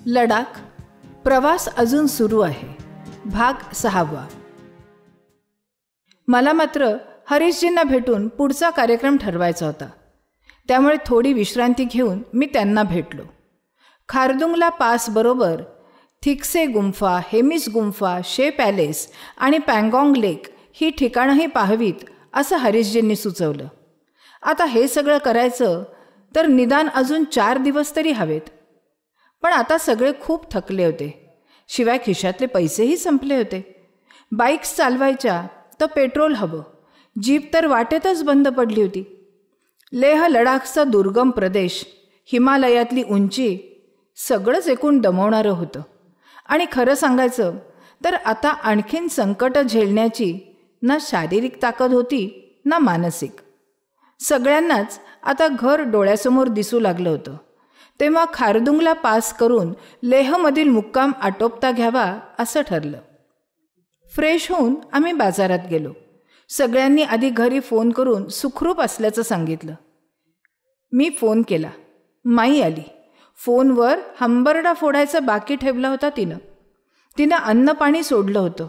लडाख प्रवास अजून सुरू आहे. भाग 6. मला मात्र हरीशजींना भेटून पुढचा कार्यक्रम ठरवायचा होता. त्यामुळे थोडी विश्रांती घेऊन मी त्यांना भेटलो. खारदुंगला पास बरोबर थिक्से गुंफा, हेमिस गुंफा, शे पॅलेस आणि पँगॉंग लेक ही ठिकाणंही पाहावीत असं हरीशजींनी सुचवलं. आता हे सगळं करायचं तर निदान अजून 4 दिवस तरी हवेत. पण आता सगळे खूप थकले होते. शिवाय खिशातले पैसेही संपले होते. बाईक्स चालवायच्या तर पेट्रोल हवं. जीप तर वाटेतच बंद पडली होती. लेह लडाखचा दुर्गम प्रदेश, हिमालयातली उंची सगळंच एकूण दमवणारं होतं. आणि खरं सांगायचं तर आता आणखीन संकटं झेलण्याची ना शारीरिक ताकद होती ना मानसिक. सगळ्यांनाच आता घर डोळ्यासमोर दिसू लागलं होतं. तेव्हा खारदुंगला पास करून लेहमधील मुक्काम आटोपता घ्यावा असं ठरलं. फ्रेश होऊन आम्ही बाजारात गेलो. सगळ्यांनी आधी घरी फोन करून सुखरूप असल्याचं सांगितलं. मी फोन केला. माई आली. फोनवर हंबरडा फोडायचा बाकी ठेवला होता तिनं अन्न पाणी सोडलं होतं.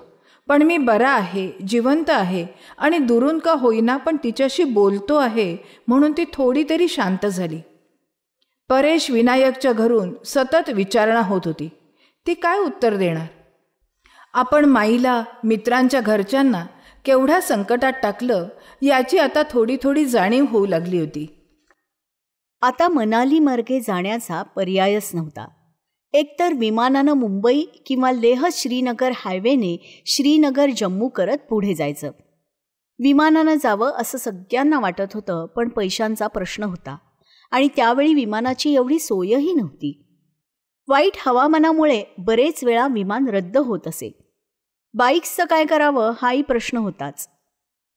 पण मी बरा आहे, जिवंत आहे आणि दुरून का होईना पण तिच्याशी बोलतो आहे म्हणून ती थोडी तरी शांत झाली. परेश विनायकच्या घरून सतत विचारणा होत होती. ती काय उत्तर देणार? आपण माईला, मित्रांच्या घरच्यांना केवढ्या संकटात टाकलं याची आता थोडी थोडी जाणीव होऊ लागली होती. आता मनाली मार्गे जाण्याचा पर्यायच नव्हता. एकतर विमानानं मुंबई किंवा लेह श्रीनगर हायवेने श्रीनगर जम्मू करत पुढे जायचं. विमानानं जावं असं सगळ्यांना वाटत होतं, पण पैशांचा प्रश्न होता आणि त्यावेळी विमानाची एवढी सोयही नव्हती. वाईट हवामानामुळे बरेच वेळा विमान रद्द होत असे. बाईक्सचं काय करावं हाही प्रश्न होताच.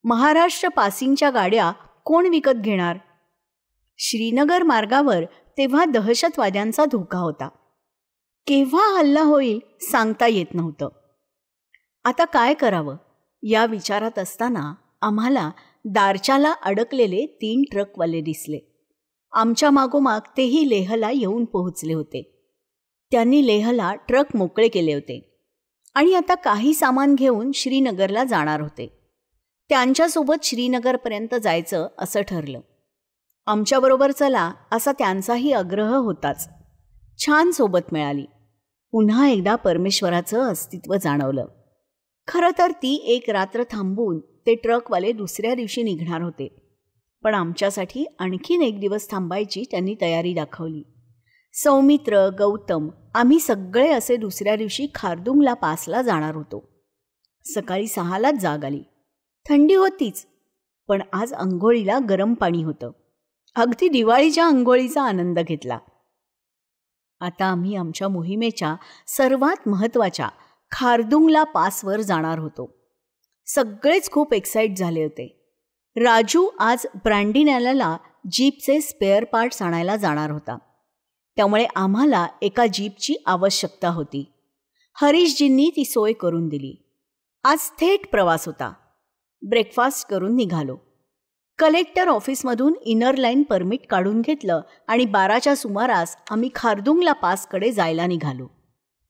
महाराष्ट्र पासिंगच्या गाड्या कोण विकत घेणार? श्रीनगर मार्गावर तेव्हा दहशतवाद्यांचा धोका होता. केव्हा हल्ला होईल सांगता येत नव्हतं. आता काय करावं या विचारात असताना आम्हाला दारच्याला अडकलेले 3 ट्रकवाले दिसले. आमच्या मागोमाग तेही लेहला येऊन पोहोचले होते. त्यांनी लेहला ट्रक मोकळे केले होते आणि आता काही सामान घेऊन श्रीनगरला जाणार होते. त्यांच्यासोबत श्रीनगरपर्यंत जायचं असं ठरलं. आमच्याबरोबर चला असा त्यांचाही आग्रह होताच. छान सोबत मिळाली. पुन्हा एकदा परमेश्वराचं अस्तित्व जाणवलं. खरं तर ती 1 रात्र थांबून ते ट्रकवाले दुसऱ्या दिवशी निघणार होते. पण आमच्यासाठी आणखीन 1 दिवस थांबायची त्यांनी तयारी दाखवली. सौमित्र, गौतम आम्ही सगळे असे दुसऱ्या दिवशी खारदुंगला पासला जाणार होतो. सकाळी 6लाच जाग आली. थंडी होतीच, पण आज अंघोळीला गरम पाणी होतं. अगदी दिवाळीच्या अंघोळीचा आनंद घेतला. आता आम्ही आमच्या मोहिमेच्या सर्वात महत्त्वाच्या खारदुंगला पासवर जाणार होतो. सगळेच खूप एक्साइट झाले होते. राजू आज ब्रँडिनॅलाला जीपचे स्पेअर पार्ट्स आणायला जाणार होता. त्यामुळे आम्हाला एका जीपची आवश्यकता होती. हरीशजींनी ती सोय करून दिली. आज थेट प्रवास होता. ब्रेकफास्ट करून निघालो. कलेक्टर ऑफिसमधून इनर लाईन परमिट काढून घेतलं आणि 12च्या सुमारास आम्ही खारदुंगला पासकडे जायला निघालो.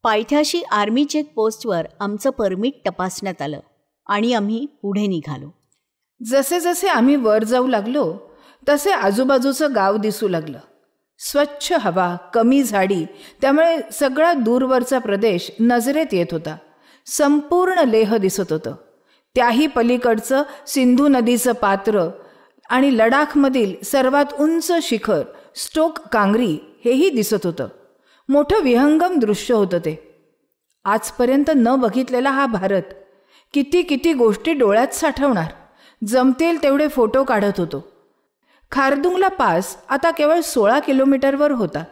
पायथ्याशी आर्मी चेकपोस्टवर आमचं परमिट तपासण्यात आलं आणि आम्ही पुढे निघालो. जसे जसे आम्ही वर जाऊ लागलो तसे आजूबाजूचं गाव दिसू लागलं. स्वच्छ हवा, कमी झाडी, त्यामुळे सगळा दूरवरचा प्रदेश नजरेत येत होता. संपूर्ण लेह दिसत होतं. त्याही पलीकडचं सिंधू नदीचं पात्र आणि लडाखमधील सर्वात उंच शिखर स्टोक कांगरी हेही दिसत होतं. मोठं विहंगम दृश्य होतं ते. आजपर्यंत न बघितलेला हा भारत. किती किती गोष्टी डोळ्यात साठवणार. जमतील तेवढे फोटो काढत होतो. खारदुंगला पास आता केवळ 16 किलोमीटरवर होता.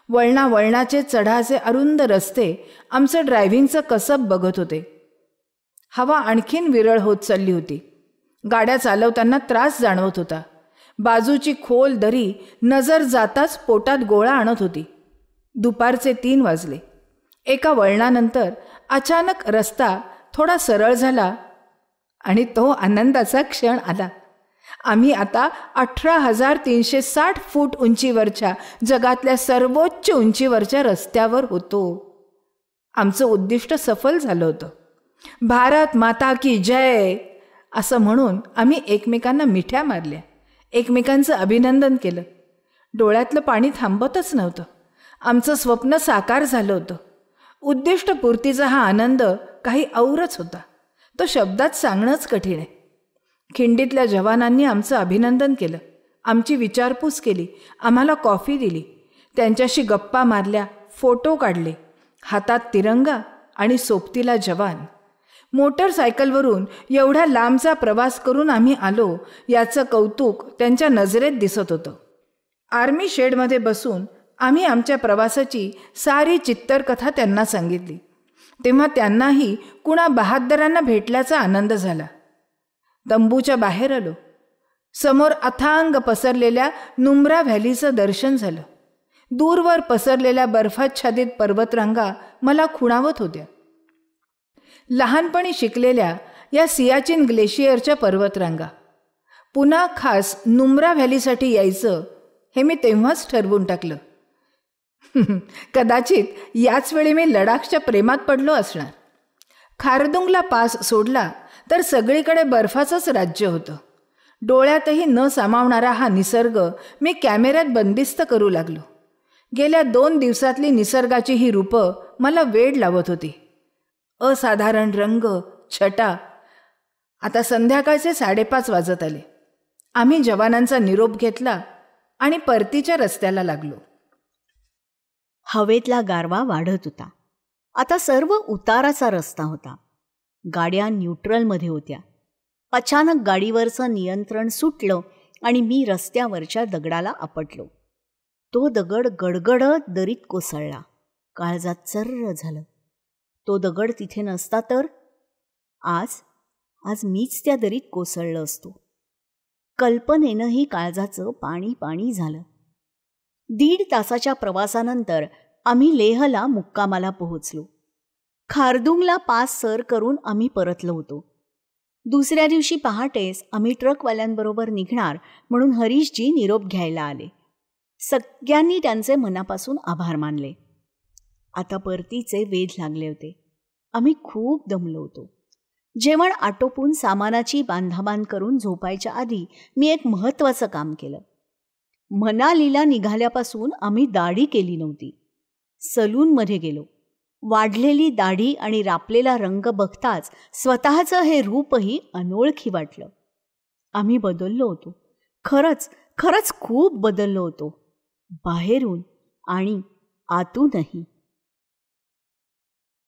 वळणाचे चढाचे अरुंद रस्ते आमचं ड्रायव्हिंगचं कसब बघत होते. हवा आणखीन विरळ होत चालली होती. गाड्या चालवताना त्रास जाणवत होता. बाजूची खोल दरी नजर जाताच पोटात गोळा आणत होती. दुपारचे 3 वाजले. एका वळणानंतर अचानक रस्ता थोडा सरळ झाला आणि तो आनंदाचा क्षण आला. आम्ही आता 18,360 फूट उंचीवरच्या जगातल्या सर्वोच्च उंचीवरच्या रस्त्यावर होतो. आमचं उद्दिष्ट सफल झालं होतं. भारत माता की जय असं म्हणून आम्ही एकमेकांना मिठ्या मारल्या, एकमेकांचं अभिनंदन केलं. डोळ्यातलं पाणी थांबतच नव्हतं. आमचं स्वप्न साकार झालं होतं. उद्दिष्टपूर्तीचा हा आनंद काही औरच होता. तो शब्दात सांगणंच कठीण आहे. खिंडीतल्या जवानांनी आमचं अभिनंदन केलं, आमची विचारपूस केली, आम्हाला कॉफी दिली, त्यांच्याशी गप्पा मारल्या, फोटो काढले. हातात तिरंगा आणि सोबतीला जवान. मोटरसायकलवरून एवढ्या लांबचा प्रवास करून आम्ही आलो याचं कौतुक त्यांच्या नजरेत दिसत होतं. आर्मी शेडमध्ये बसून आम्ही आमच्या प्रवासाची सारी चित्तरकथा त्यांना सांगितली. तेव्हा त्यांनाही कुणा बहादरांना भेटल्याचा आनंद झाला. तंबूच्या बाहेर आलो. समोर अथांग पसरलेल्या नुम्रा व्हॅलीचं दर्शन झालं. दूरवर पसरलेल्या बर्फाच्छादित पर्वतरांगा मला खुणावत होत्या. लहानपणी शिकलेल्या या सियाचीन ग्लेशियरच्या पर्वतरांगा. पुन्हा खास नुम्रा व्हॅलीसाठी यायचं हे मी तेव्हाच ठरवून टाकलं. कदाचित याच वेळी मी लडाखच्या प्रेमात पडलो असणार. खारदुंगला पास सोडला तर सगळीकडे बर्फाचंच राज्य होतं. डोळ्यातही न सामावणारा हा निसर्ग मी कॅमेऱ्यात बंदिस्त करू लागलो. गेल्या 2 दिवसातली निसर्गाची ही रूपं मला वेड लावत होती. असाधारण रंग, छटा. आता संध्याकाळचे 5:30 वाजत आले. आम्ही जवानांचा निरोप घेतला आणि परतीच्या रस्त्याला लागलो. हवेतला गारवा वाढत होता. आता सर्व उताराचा रस्ता होता. गाड्या न्यूट्रलमध्ये होत्या. अचानक गाडीवरचं नियंत्रण सुटलं आणि मी रस्त्यावरच्या दगडाला आपटलो. तो दगड गडगडत दरीत कोसळला. काळजात चर्र झालं. तो दगड तिथे नसता तर आज मीच त्या दरीत कोसळलं असतो. कल्पनेनंही काळजाचं पाणी पाणी झालं. 1.5 तासाच्या प्रवासानंतर आम्ही लेहला मुक्कामाला पोहोचलो. खारदुंगला पास सर करून आम्ही परतलो होतो. दुसऱ्या दिवशी पहाटेस आम्ही ट्रकवाल्यांबरोबर निघणार म्हणून हरीशजी निरोप घ्यायला आले. सगळ्यांनी त्यांचे मनापासून आभार मानले. आता परतीचे वेध लागले होते. आम्ही खूप दमलो होतो. जेवण आटोपून सामानाची बांधाबांध करून झोपायच्या आधी मी एक महत्त्वाचं काम केलं. मनालीला निघाल्यापासून आम्ही दाढी केली नव्हती. सलूनमध्ये गेलो. वाढलेली दाढी आणि रापलेला रंग बघताच स्वतःचं हे रूपही अनोळखी वाटलं. आम्ही बदललो होतो. खरंच खूप बदललो होतो. बाहेरून आणि आतूनही.